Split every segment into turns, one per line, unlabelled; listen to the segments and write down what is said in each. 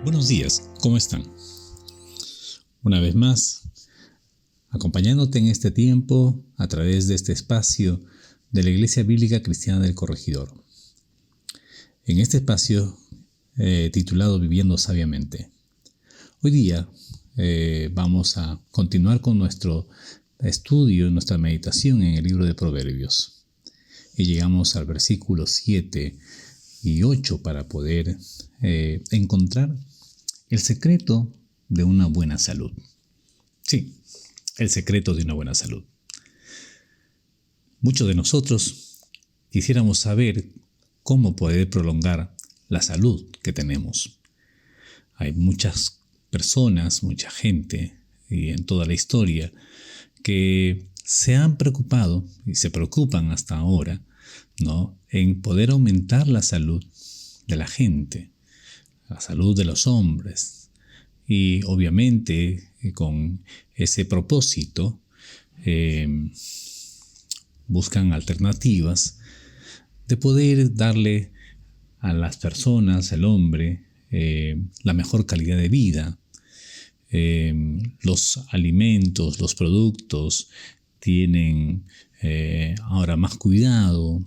Buenos días, ¿cómo están? Una vez más, acompañándote en este tiempo a través de este espacio de la Iglesia Bíblica Cristiana del Corregidor. En este espacio titulado Viviendo Sabiamente. Hoy día vamos a continuar con nuestro estudio, nuestra meditación en el libro de Proverbios. Y llegamos al versículo 7 y 8 para poder encontrar el secreto de una buena salud. Sí, el secreto de una buena salud. Muchos de nosotros quisiéramos saber cómo poder prolongar la salud que tenemos. Hay muchas personas, mucha gente, y en toda la historia, que se han preocupado y se preocupan hasta ahora, ¿no?, en poder aumentar la salud de la gente, la salud de los hombres. Y obviamente con ese propósito buscan alternativas de poder darle a las personas, al hombre, la mejor calidad de vida. Los alimentos, los productos tienen ahora más cuidado.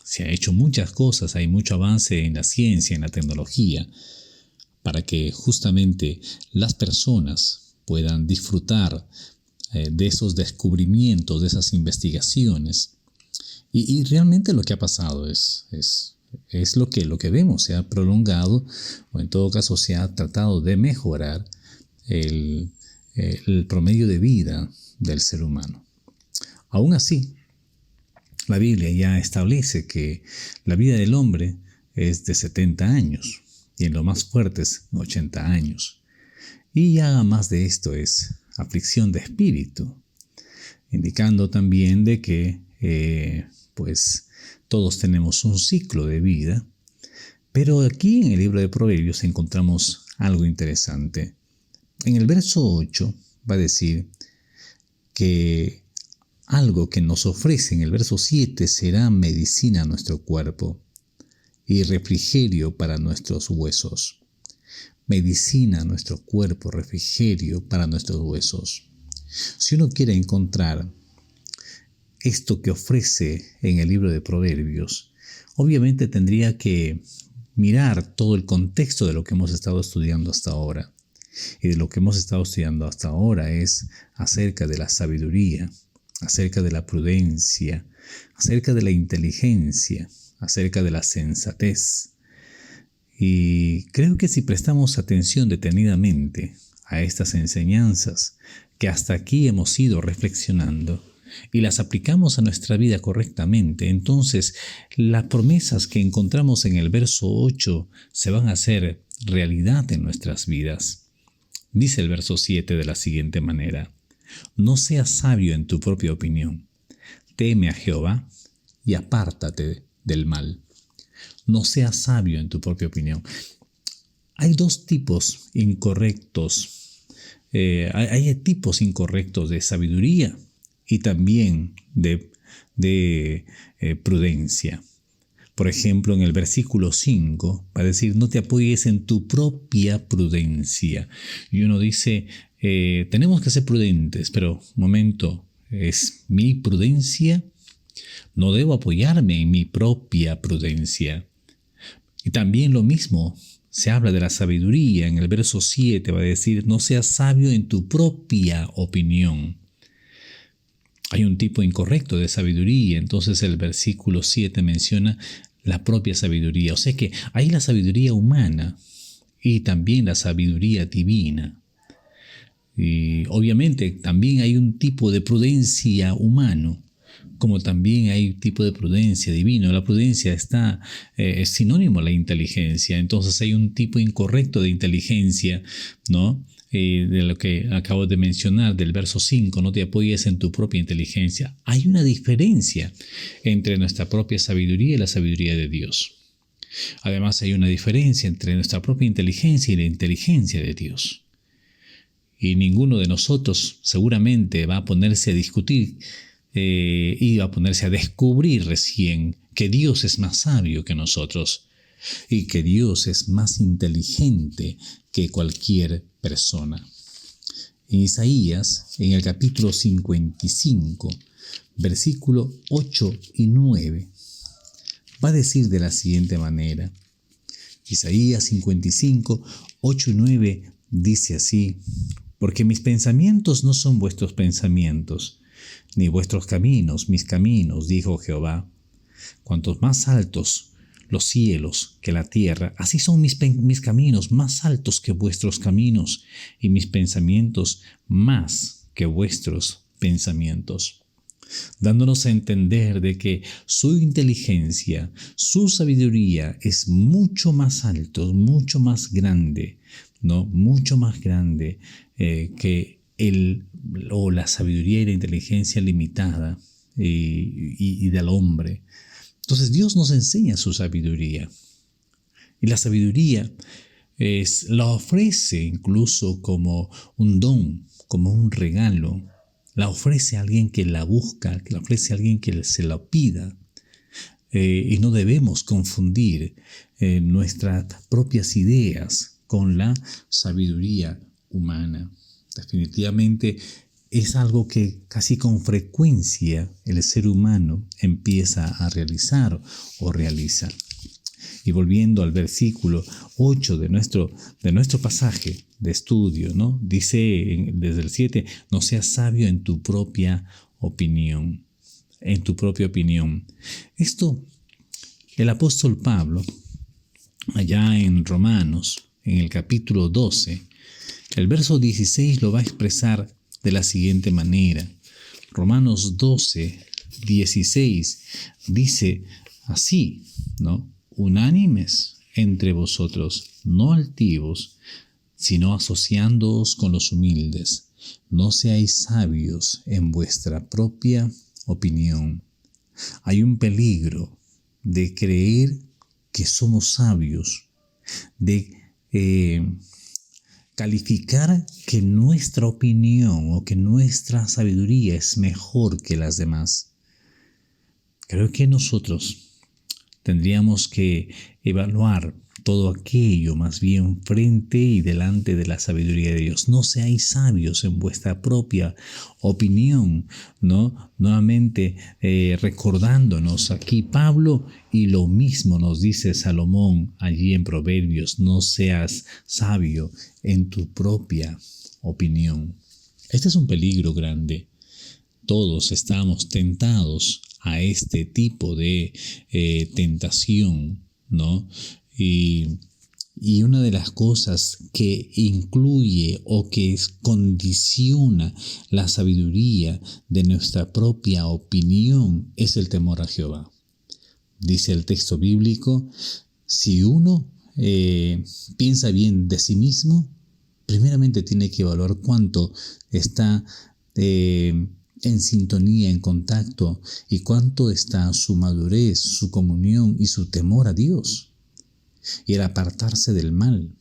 Se ha hecho muchas cosas, hay mucho avance en la ciencia, en la tecnología, para que justamente las personas puedan disfrutar de esos descubrimientos, de esas investigaciones. Y realmente lo que ha pasado es lo que vemos, se ha prolongado, o en todo caso se ha tratado de mejorar el promedio de vida del ser humano. Aún así, la Biblia ya establece que la vida del hombre es de 70 años y en lo más fuertes 80 años. Y ya más de esto es aflicción de espíritu, indicando también de que pues todos tenemos un ciclo de vida. Pero aquí en el libro de Proverbios encontramos algo interesante. En el verso 8 va a decir que algo que nos ofrece en el verso 7 será medicina a nuestro cuerpo y refrigerio para nuestros huesos. Medicina a nuestro cuerpo, refrigerio para nuestros huesos. Si uno quiere encontrar esto que ofrece en el libro de Proverbios, obviamente tendría que mirar todo el contexto de lo que hemos estado estudiando hasta ahora. Y de lo que hemos estado estudiando hasta ahora es acerca de la sabiduría, acerca de la prudencia, acerca de la inteligencia, acerca de la sensatez. Y creo que si prestamos atención detenidamente a estas enseñanzas que hasta aquí hemos ido reflexionando y las aplicamos a nuestra vida correctamente, entonces las promesas que encontramos en el verso 8 se van a hacer realidad en nuestras vidas. Dice el verso 7 de la siguiente manera: no seas sabio en tu propia opinión. Teme a Jehová y apártate del mal. No seas sabio en tu propia opinión. Hay dos tipos incorrectos. Hay tipos incorrectos de sabiduría y también de prudencia. Por ejemplo, en el versículo 5 va a decir: no te apoyes en tu propia prudencia. Y uno dice, tenemos que ser prudentes, pero un momento, ¿es mi prudencia? No debo apoyarme en mi propia prudencia. Y también lo mismo, se habla de la sabiduría. En el verso 7 va a decir: no seas sabio en tu propia opinión. Hay un tipo incorrecto de sabiduría, entonces el versículo 7 menciona la propia sabiduría. O sea que hay la sabiduría humana y también la sabiduría divina. Y obviamente también hay un tipo de prudencia humano, como también hay un tipo de prudencia divino. La prudencia es sinónimo a la inteligencia. Entonces hay un tipo incorrecto de inteligencia, ¿no? De lo que acabo de mencionar, del verso 5, no te apoyes en tu propia inteligencia. Hay una diferencia entre nuestra propia sabiduría y la sabiduría de Dios. Además, hay una diferencia entre nuestra propia inteligencia y la inteligencia de Dios. Y ninguno de nosotros seguramente va a ponerse a discutir y va a ponerse a descubrir recién que Dios es más sabio que nosotros. y que Dios es más inteligente que cualquier persona. En Isaías, en el capítulo 55, versículo 8 y 9, va a decir de la siguiente manera. Isaías 55, 8 y 9 dice así: porque mis pensamientos no son vuestros pensamientos, ni vuestros caminos mis caminos, dijo Jehová. Cuantos más altos los cielos que la tierra, así son mis caminos más altos que vuestros caminos, y mis pensamientos más que vuestros pensamientos. Dándonos a entender de que su inteligencia, su sabiduría es mucho más alto, mucho más grande, ¿no? Mucho más grande que la sabiduría y la inteligencia limitada y del hombre. Entonces Dios nos enseña su sabiduría. Y la sabiduría la ofrece incluso como un don, como un regalo. La ofrece a alguien que la busca, que la ofrece a alguien que se la pida. Y no debemos confundir nuestras propias ideas con la sabiduría humana. Definitivamente es algo que casi con frecuencia el ser humano empieza a realizar o realiza. Y volviendo al versículo 8 de nuestro pasaje de estudio, ¿no? Dice desde el 7, no seas sabio en tu propia opinión. En tu propia opinión. Esto, el apóstol Pablo, allá en Romanos, en el capítulo 12, el verso 16 lo va a expresar de la siguiente manera. Romanos 12, 16 dice así, ¿no? Unánimes entre vosotros, no altivos, sino asociándoos con los humildes. No seáis sabios en vuestra propia opinión. Hay un peligro de creer que somos sabios, de calificar que nuestra opinión o que nuestra sabiduría es mejor que las demás. Creo que nosotros tendríamos que evaluar todo aquello más bien frente y delante de la sabiduría de Dios. No seáis sabios en vuestra propia opinión, ¿no? Nuevamente recordándonos aquí Pablo, y lo mismo nos dice Salomón allí en Proverbios: no seas sabio en tu propia opinión. Este es un peligro grande. Todos estamos tentados a este tipo de tentación, ¿no? Y una de las cosas que incluye o que condiciona la sabiduría de nuestra propia opinión es el temor a Jehová. Dice el texto bíblico, si uno piensa bien de sí mismo, primeramente tiene que evaluar cuánto está en sintonía, en contacto, y cuánto está su madurez, su comunión y su temor a Dios, y el apartarse del mal.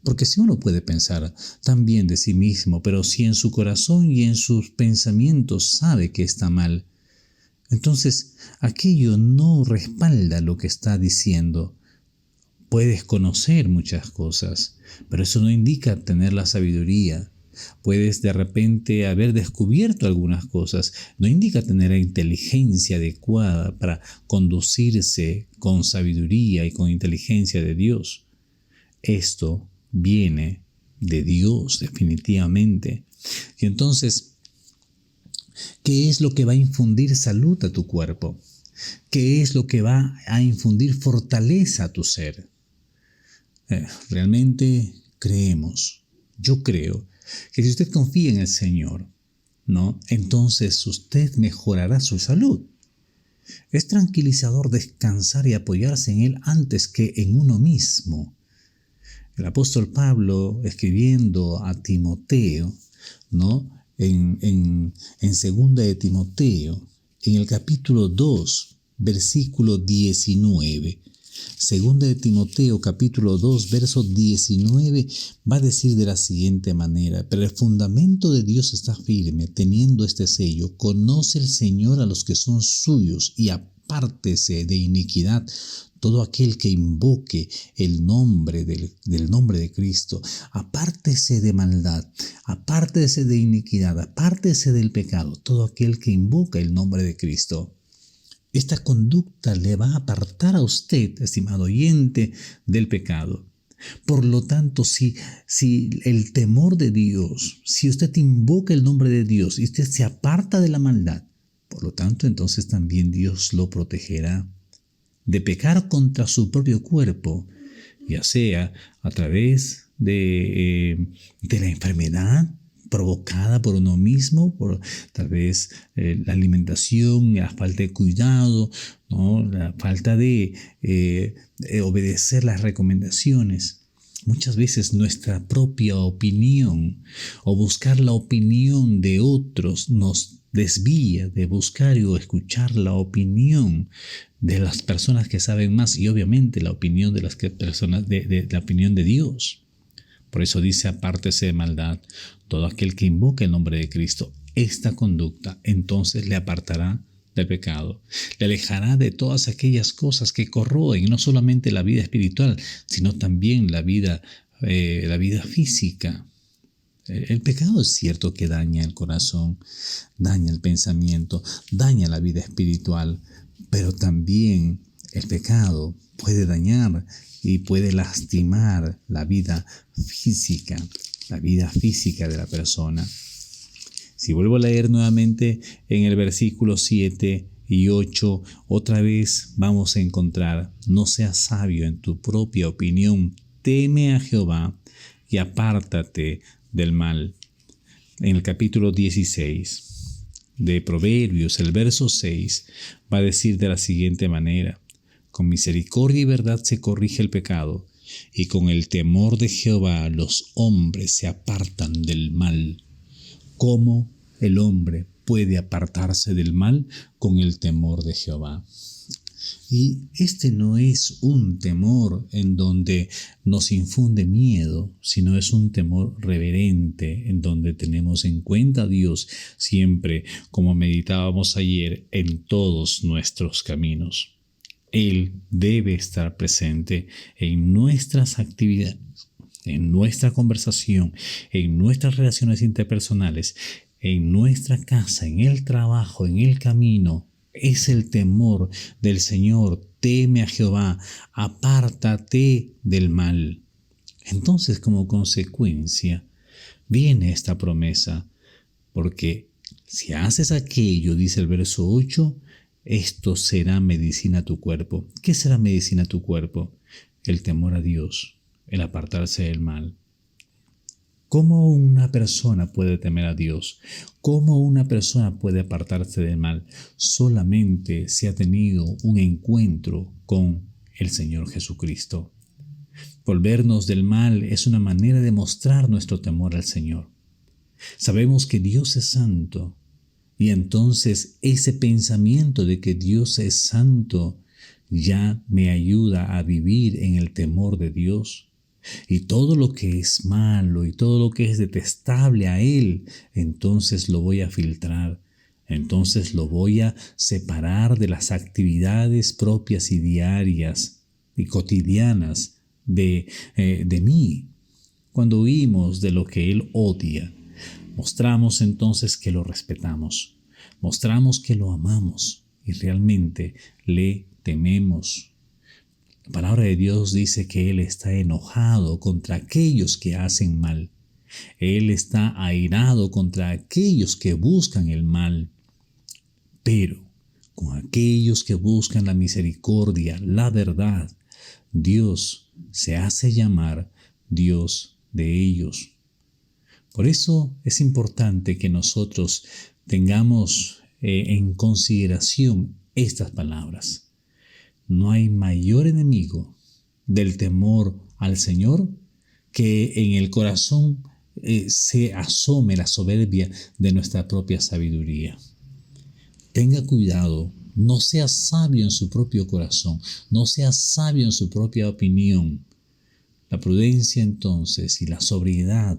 Porque si uno puede pensar tan bien de sí mismo, pero si en su corazón y en sus pensamientos sabe que está mal, entonces aquello no respalda lo que está diciendo. Puedes conocer muchas cosas, pero eso no indica tener la sabiduría. Puedes de repente haber descubierto algunas cosas, no indica tener la inteligencia adecuada para conducirse con sabiduría y con inteligencia de Dios. Esto viene de Dios definitivamente. Y entonces, ¿qué es lo que va a infundir salud a tu cuerpo? ¿Qué es lo que va a infundir fortaleza a tu ser? Realmente creemos, yo creo, que si usted confía en el Señor, ¿no? Entonces usted mejorará su salud. Es tranquilizador descansar y apoyarse en Él antes que en uno mismo. El apóstol Pablo, escribiendo a Timoteo, ¿no? En 2 de Timoteo, en el capítulo 2, versículo 19, 2 de Timoteo capítulo 2 verso 19 va a decir de la siguiente manera: pero el fundamento de Dios está firme, teniendo este sello: conoce el Señor a los que son suyos, y apártese de iniquidad todo aquel que invoque el nombre del nombre de Cristo. Apártese de maldad, apártese de iniquidad, apártese del pecado, todo aquel que invoca el nombre de Cristo. Esta conducta le va a apartar a usted, estimado oyente, del pecado. Por lo tanto, si el temor de Dios, si usted invoca el nombre de Dios y usted se aparta de la maldad, por lo tanto, entonces también Dios lo protegerá de pecar contra su propio cuerpo, ya sea a través de la enfermedad provocada por uno mismo, por tal vez la alimentación, la falta de cuidado, ¿no? La falta de obedecer las recomendaciones. Muchas veces nuestra propia opinión o buscar la opinión de otros nos desvía de buscar o escuchar la opinión de las personas que saben más y obviamente la opinión de las personas de la opinión de Dios. Por eso dice: apártese de maldad todo aquel que invoque el nombre de Cristo. Esta conducta entonces le apartará del pecado, le alejará de todas aquellas cosas que corroen no solamente la vida espiritual, sino también la vida física. El pecado es cierto que daña el corazón, daña el pensamiento, daña la vida espiritual, pero también el pecado puede dañar y puede lastimar la vida física de la persona. Si vuelvo a leer nuevamente en el versículo 7 y 8, otra vez vamos a encontrar: no seas sabio en tu propia opinión, teme a Jehová y apártate del mal. En el capítulo 16 de Proverbios, el verso 6, va a decir de la siguiente manera: con misericordia y verdad se corrige el pecado, y con el temor de Jehová los hombres se apartan del mal. ¿Cómo el hombre puede apartarse del mal? Con el temor de Jehová. Y este no es un temor en donde nos infunde miedo, sino es un temor reverente en donde tenemos en cuenta a Dios siempre, como meditábamos ayer, en todos nuestros caminos. Él debe estar presente en nuestras actividades, en nuestra conversación, en nuestras relaciones interpersonales, en nuestra casa, en el trabajo, en el camino. Es el temor del Señor. Teme a Jehová, apártate del mal. Entonces, como consecuencia, viene esta promesa, porque si haces aquello, dice el verso 8, esto será medicina a tu cuerpo. ¿Qué será medicina a tu cuerpo? El temor a Dios, el apartarse del mal. ¿Cómo una persona puede temer a Dios? ¿Cómo una persona puede apartarse del mal? Solamente si ha tenido un encuentro con el Señor Jesucristo. Volvernos del mal es una manera de mostrar nuestro temor al Señor. Sabemos que Dios es santo, y entonces ese pensamiento de que Dios es santo ya me ayuda a vivir en el temor de Dios. Y todo lo que es malo y todo lo que es detestable a Él, entonces lo voy a filtrar. Entonces lo voy a separar de las actividades propias y diarias y cotidianas de mí. Cuando huimos de lo que Él odia, mostramos entonces que lo respetamos, mostramos que lo amamos y realmente le tememos. La palabra de Dios dice que Él está enojado contra aquellos que hacen mal. Él está airado contra aquellos que buscan el mal. Pero con aquellos que buscan la misericordia, la verdad, Dios se hace llamar Dios de ellos. Por eso es importante que nosotros tengamos en consideración estas palabras. No hay mayor enemigo del temor al Señor que en el corazón se asome la soberbia de nuestra propia sabiduría. Tenga cuidado, no sea sabio en su propio corazón, no sea sabio en su propia opinión. La prudencia entonces y la sobriedad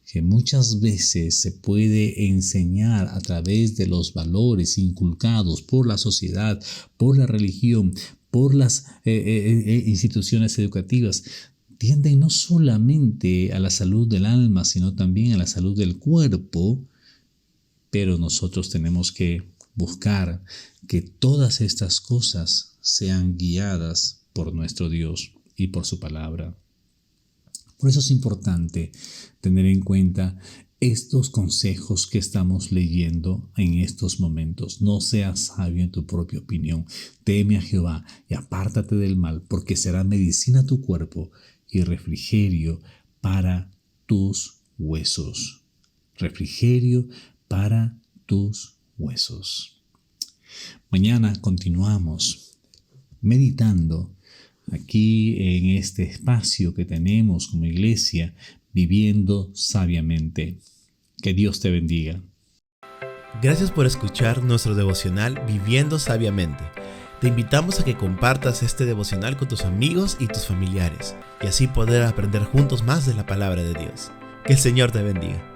que muchas veces se puede enseñar a través de los valores inculcados por la sociedad, por la religión, por las instituciones educativas, tienden no solamente a la salud del alma, sino también a la salud del cuerpo, pero nosotros tenemos que buscar que todas estas cosas sean guiadas por nuestro Dios y por su palabra. Por eso es importante tener en cuenta estos consejos que estamos leyendo en estos momentos. No seas sabio en tu propia opinión. Teme a Jehová y apártate del mal, porque será medicina a tu cuerpo y refrigerio para tus huesos. Refrigerio para tus huesos. Mañana continuamos meditando aquí en este espacio que tenemos como iglesia, viviendo sabiamente. Que Dios te bendiga.
Gracias por escuchar nuestro devocional Viviendo Sabiamente. Te invitamos a que compartas este devocional con tus amigos y tus familiares y así poder aprender juntos más de la palabra de Dios. Que el Señor te bendiga.